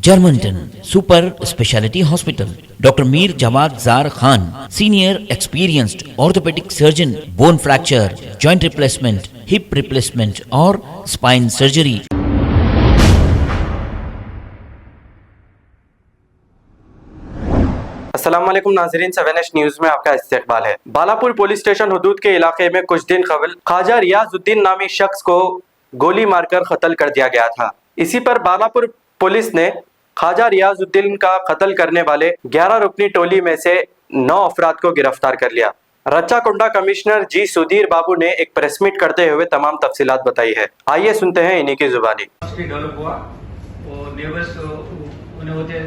Germantown Super Speciality Hospital. Dr. Mir Jawad Zar Khan, Senior Experienced Orthopedic Surgeon, Bone Fracture, Joint Replacement, Hip Replacement और Spine Surgery. अस्सलामुअलैकुम नाज़रीन, 7H news में आपका इस्तकबाल है। Balapur police station हुदूद के इलाके में कुछ दिन कबल ख्वाजा रियाजुद्दीन नामी शख्स को गोली मारकर कत्ल कर दिया गया था। इसी पर बालापुर पुलिस ने ख्वाजा रियाजुद्दीन का कत्ल करने वाले 11 रुकनी टोली में से 9 अफराद को गिरफ्तार कर लिया। रच्चाकुंडा कमिश्नर जी सुधीर बाबू ने एक प्रेस मीट करते हुए तमाम तफसीलात बताई है। आइए सुनते हैं इन्हीं की जुबानी।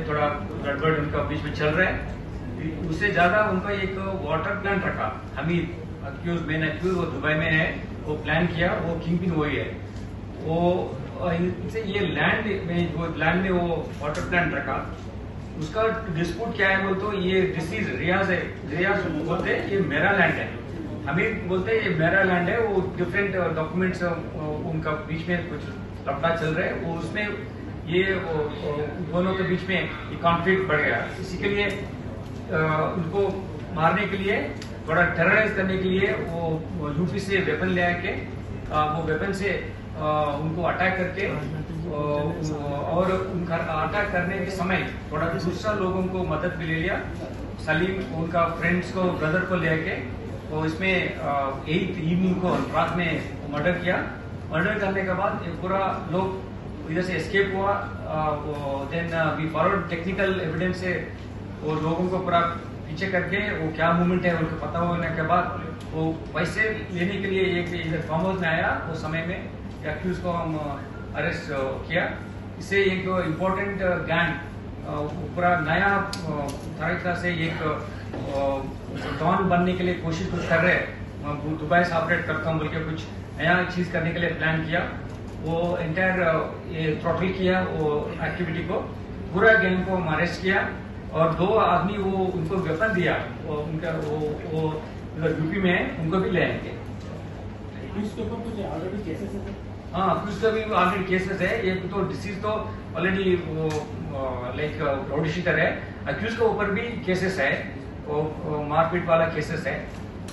थोड़ा गड़बड़ उनका बीच में चल रहा है, उससे ज्यादा उनका एक वाटर प्लान रखा। हमीद अक्यूज मेन अक्यूज वो दुबई में है, वो प्लान किया, वो किंग पिन वही है। वो इनसे ये लैंड में वो वाटर प्लान रखा। उसका डिस्प्यूट क्या है बोलते, ये डिसीज रियाज है, रियाज बोलते ये मेरा लैंड है, हमीद बोलते ये मेरा लैंड है। वो डिफरेंट डॉक्यूमेंट्स उनका बीच में कुछ लफड़ा चल रहा है, वो उसमें ये दोनों के बीच में कॉन्फ्लिक्ट बढ़ गया। इसी के लिए उनको मारने के लिए, थोड़ा टेरराइज करने के लिए वो यूपी से वेपन ले आके वो वेपन से उनको अटैक करके और उनका अटैक करने के समय थोड़ा दूसरा लोगों को मदद भी ले लिया। सलीम उनका फ्रेंड्स को, ब्रदर को ले आके वो इसमें 8th इवनिंग को रात में मर्डर किया। मर्डर करने के बाद पूरा लोग इधर से एस्केप हुआ। Then we forward technical evidence से वो लोगों को पूरा पीछे करके वो क्या मूवमेंट है उनको पता होने के बाद वो पैसे लेने के लिए एक इधर फार्म हाउस में आया। उस समय में एक्यूज को हम अरेस्ट किया। इससे एक इम्पोर्टेंट गैंग पूरा नया तरीका से एक डॉन बनने के लिए कोशिश कुछ कर रहे हैं। दुबई से ऑपरेट करता हूँ बोल के कुछ नया चीज करने के लिए प्लान किया। वो एंटायर थ्रॉटल किया वो एक्टिविटी को, पूरा गैंग को हम अरेस्ट किया और 2 आदमी वो उनको वेपन दिया, वो उनका वो यूपी में है, उनको भी ले आएंगे। हाँ, उसका भी ऑलरेडी केसेस है। ये तो डिसीज तो ऑलरेडी लाइक राउडी शीटर है। अक्यूज के ऊपर भी केसेस है, वो मारपीट वाला केसेस है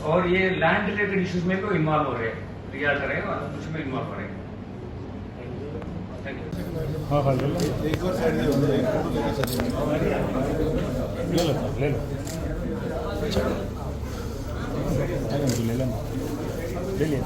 और ये लैंड रिलेटेड इश्यूज में भी इन्वॉल्व हो रहे हैं, रियल कर रहे हैं, उसमें इन्वॉल्व हो रहे हैं। हाँ हाँ ले लो, एक और साइड ले लो, एक फोटो ले लो, ले लो, ले लो, ले लिया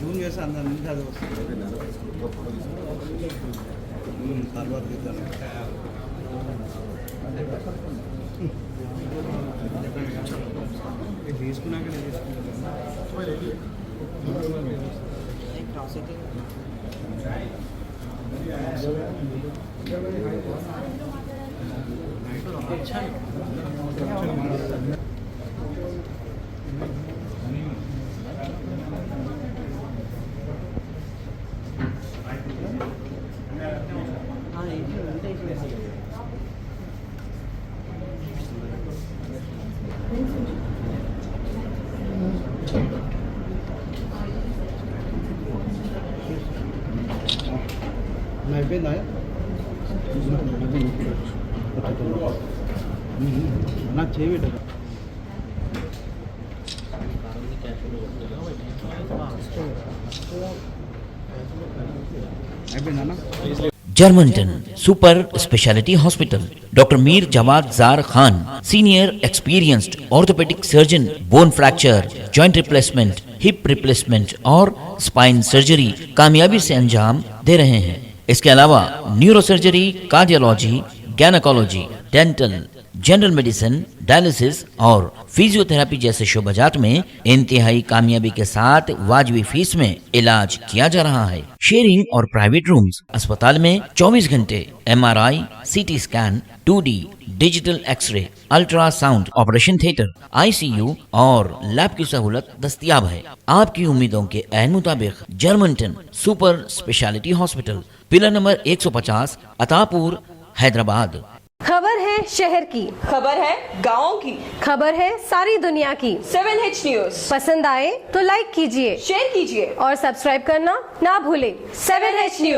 జూన్ చేసి అందరు నుంచి అది వస్తుంది తర్వాత తీసుకున్నాక అయిపోయిందా నాకు చేయబెట్ట అయిపోయిందన్నా Germantown Super Speciality Hospital. Dr. Mir Jawad Zar Khan, Senior Experienced Orthopedic Surgeon, Bone Fracture, Joint Replacement, Hip Replacement और Spine Surgery कामयाबी से अंजाम दे रहे हैं। इसके अलावा neuro surgery, cardiology, gynaecology, dental, general medicine, dialysis और फिजियोथेरेपी जैसे शोबाजात में इंतहाई कामयाबी के साथ वाजबी फीस में इलाज किया जा रहा है। शेयरिंग और प्राइवेट रूम्स। अस्पताल में 24 घंटे MRI, CT scan, 2D digital x-ray, ultrasound, operation theatre, ICU और लैब की सहूलत दस्तयाब है। आपकी उम्मीदों के ऐन मुताबिक Germanten super speciality hospital, pillar number 150, Attapur, Hyderabad. खबर है शहर की, खबर है गाँव की, खबर है सारी दुनिया की। 7H न्यूज पसंद आए तो लाइक कीजिए, शेयर कीजिए और सब्सक्राइब करना ना भूलें। 7H news.